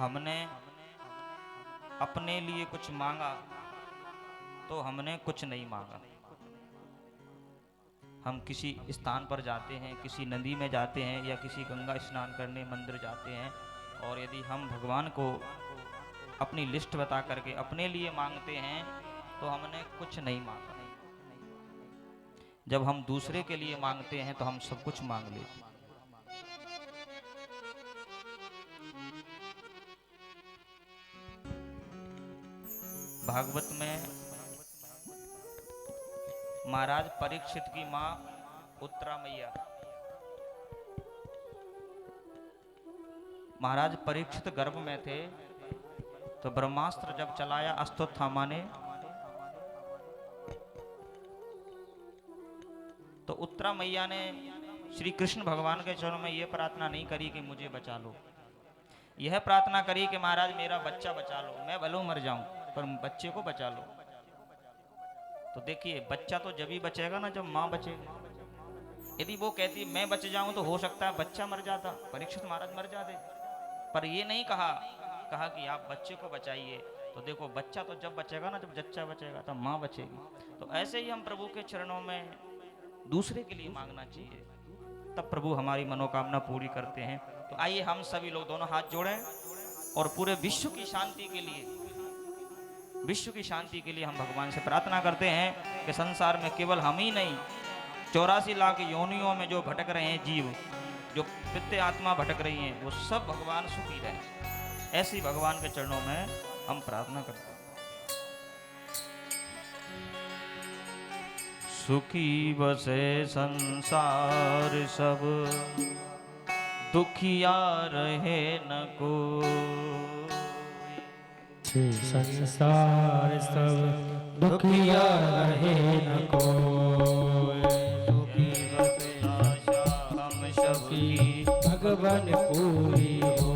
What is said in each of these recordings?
हमने अपने लिए कुछ मांगा तो हमने कुछ नहीं मांगा। हम किसी स्थान पर जाते हैं, किसी नदी में जाते हैं या किसी गंगा स्नान करने मंदिर जाते हैं, और यदि हम भगवान को अपनी लिस्ट बता करके अपने लिए मांगते हैं तो हमने कुछ नहीं मांगा। जब हम दूसरे के लिए मांगते हैं तो हम सब कुछ मांग लेते हैं। भागवत में महाराज परीक्षित की मां उत्तरा मैया, महाराज परीक्षित गर्भ में थे तो ब्रह्मास्त्र जब चलाया अश्वत्थामा ने, तो उत्तरा मैया ने श्री कृष्ण भगवान के चरणों में यह प्रार्थना नहीं करी कि मुझे बचा लो, यह प्रार्थना करी कि महाराज मेरा बच्चा बचा लो, मैं भले मर जाऊं पर बच्चे को बचा लो। तो देखिए बच्चा तो जब ही बचेगा ना जब मां बचेगी। यदि वो कहती मैं बच जाऊं तो हो सकता है बच्चा मर जाता, परीक्षित महाराज मर जाते, पर ये नहीं कहा कि आप बच्चे को बचाइए। तो देखो बच्चा तो जब बचेगा ना जब जच्चा बचेगा तब मां बचेगी। तो ऐसे ही हम प्रभु के चरणों में दूसरे के लिए मांगना चाहिए, तब प्रभु हमारी मनोकामना पूरी करते हैं। तो आइए हम सभी लोग दोनों हाथ जोड़ें और पूरे विश्व की शांति के लिए, विश्व की शांति के लिए हम भगवान से प्रार्थना करते हैं कि संसार में केवल हम ही नहीं, 84 लाख योनियों में जो भटक रहे हैं जीव, जो पित्त आत्मा भटक रही हैं, वो सब भगवान सुखी रहें। ऐसी भगवान के चरणों में हम प्रार्थना करते हैं। सुखी बसे संसार सब, दुखिया रहे न कोई। संसार सब दुखिया रहे न कोई। सुखी बसे आशा हम सबकी भगवान पूरी हो।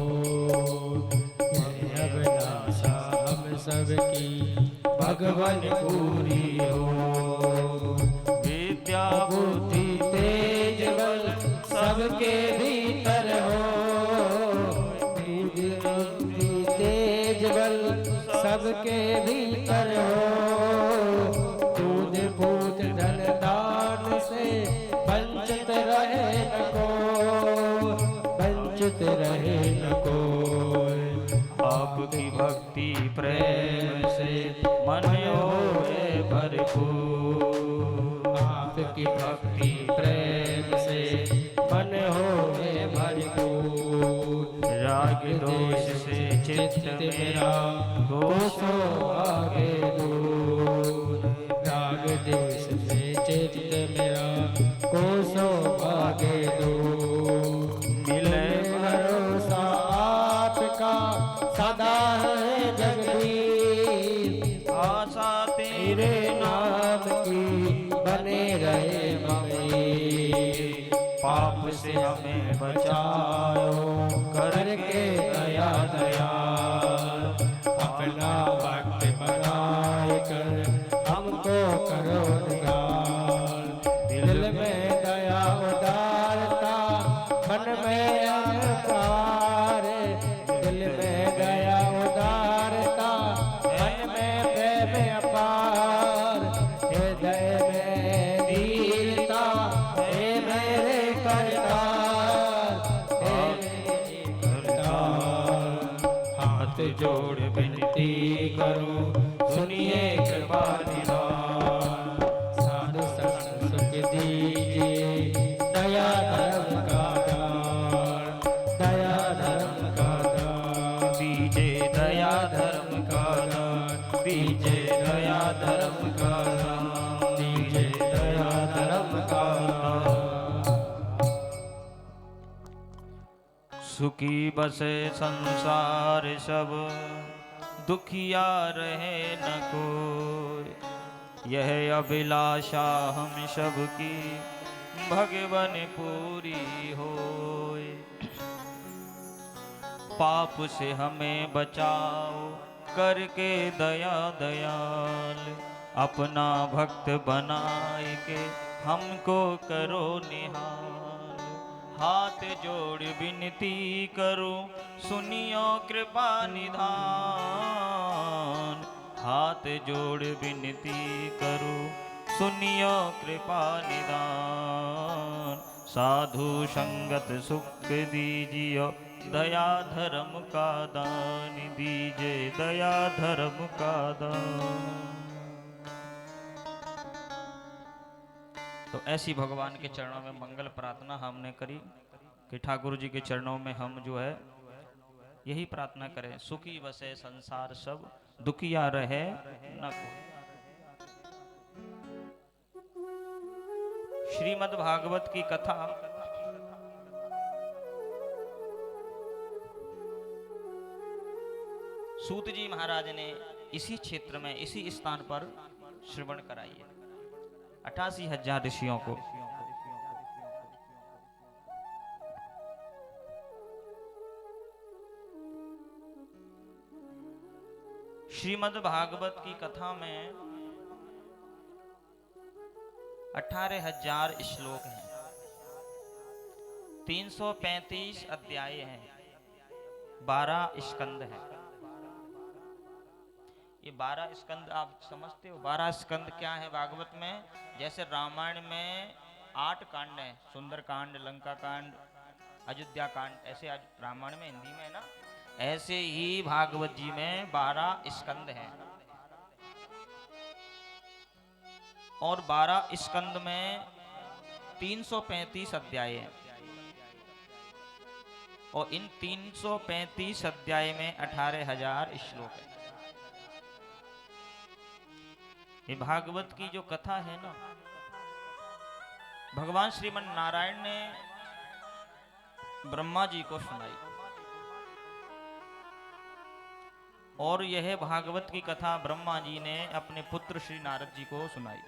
अभिलाषा हम सबकी भगवान पूरी हो। विद्या बुद्धि तेज बल सबके भीतर हो। बुद्धि तेज बल सबके भीतर हो। दूध पूत धन दान से वंचित रहे न को, वंचित रहे न को। आपकी भक्ति प्रेम से मन होए भरपूर। आपकी भक्ति प्रेम से मन होए भरपूर। राग दोष से चित्त मेरा कोसो आगे दूर। राग देश से चित्त मेरा कोसो आगे दूर। मिले भरोसा आपका सदा है जगदीश। आशा तेरे नाम की बने रहे मम्मी। पाप से हमें बचाओ करके दया दया। अपना भक्त बनाए कर हमको करो निगार। दिल में दया उदारता मन में अहंकार। दिल में दया उदारता मन में प्रेम अपार। हृदय में दीनता हे मेरे करतार, हे मेरे करतार। हाथ जोड़ विनती करूं सुनिए कृपा निधान। साधु संत सुख दीजिए दया धर्म का दान। दया धर्म का दान दीजिए, दया धर्म का दान दीजिए, दया धर्म का दान दीजिए। दया धर्म का दान। सुखी बसे संसार सब, दुखिया रहे न कोई। यह अभिलाषा हम सबकी भगवन पूरी होए। पाप से हमें बचाओ करके दया दयाल। अपना भक्त बनाए के हमको करो निहाल। हाथ जोड़ विनती करूं सुनियो कृपा निधान। हाथ जोड़ विनती करूं सुनियो कृपा निधान। साधु संगत सुख दीजियो दया धर्म का दान दीजिए दया धर्म का दान। तो ऐसी भगवान के चरणों में मंगल प्रार्थना हमने करी कि ठाकुर जी के चरणों में हम जो है यही प्रार्थना करें, सुखी बसे संसार सब दुखिया रहे न कोई। श्रीमद् भागवत की कथा सूत जी महाराज ने इसी क्षेत्र में इसी स्थान पर श्रवण कराई है 88,000 ऋषियों को। श्रीमद् भागवत की कथा में 18,000 श्लोक हैं, 335 अध्याय हैं, 12 स्कंद हैं। ये 12 स्कंद आप समझते हो? 12 स्कंद क्या है भागवत में? जैसे रामायण में 8 कांड हैं, सुंदर कांड, लंका कांड, अयोध्या कांड, ऐसे रामायण में हिंदी में है ना, ऐसे ही भागवत जी में 12 स्कंद हैं। और 12 स्कंद में 335 अध्याय हैं। और इन 335 अध्याय में 18,000 श्लोक हैं। ये भागवत की जो कथा है ना, भगवान श्रीमन नारायण ने ब्रह्मा जी को सुनाई। और यह भागवत की कथा ब्रह्मा जी ने अपने पुत्र श्री नारद जी को सुनाई।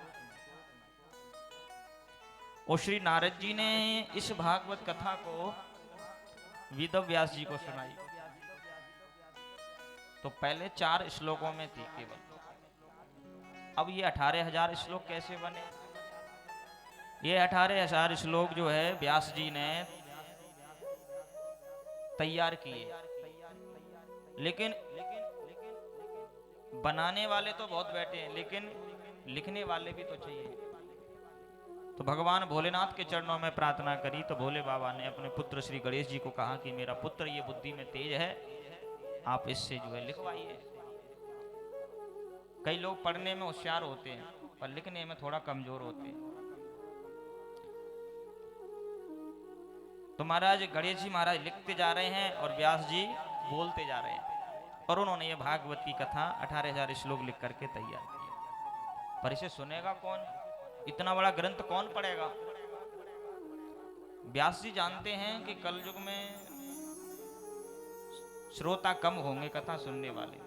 और श्री नारद जी ने इस भागवत कथा को वेद व्यास जी को सुनाई। तो पहले 4 श्लोकों में थी केवल, अब ये 18,000 श्लोक कैसे बने? ये 18,000 श्लोक जो है व्यास जी ने तैयार किए, लेकिन बनाने वाले तो बहुत बैठे हैं, लेकिन लिखने वाले भी तो चाहिए। तो भगवान भोलेनाथ के चरणों में प्रार्थना करी तो भोले बाबा ने अपने पुत्र श्री गणेश जी को कहा कि मेरा पुत्र ये बुद्धि में तेज है, आप इससे जो है लिखवाइए। कई लोग पढ़ने में होशियार होते हैं पर लिखने में थोड़ा कमजोर होते हैं। तो महाराज गणेश जी महाराज लिखते जा रहे हैं और व्यास जी बोलते जा रहे हैं, और उन्होंने ये भागवत की कथा 18,000 श्लोक लिख करके तैयार किया। पर इसे सुनेगा कौन? इतना बड़ा ग्रंथ कौन पढ़ेगा? व्यास जी जानते हैं कि कलयुग में श्रोता कम होंगे कथा सुनने वाले,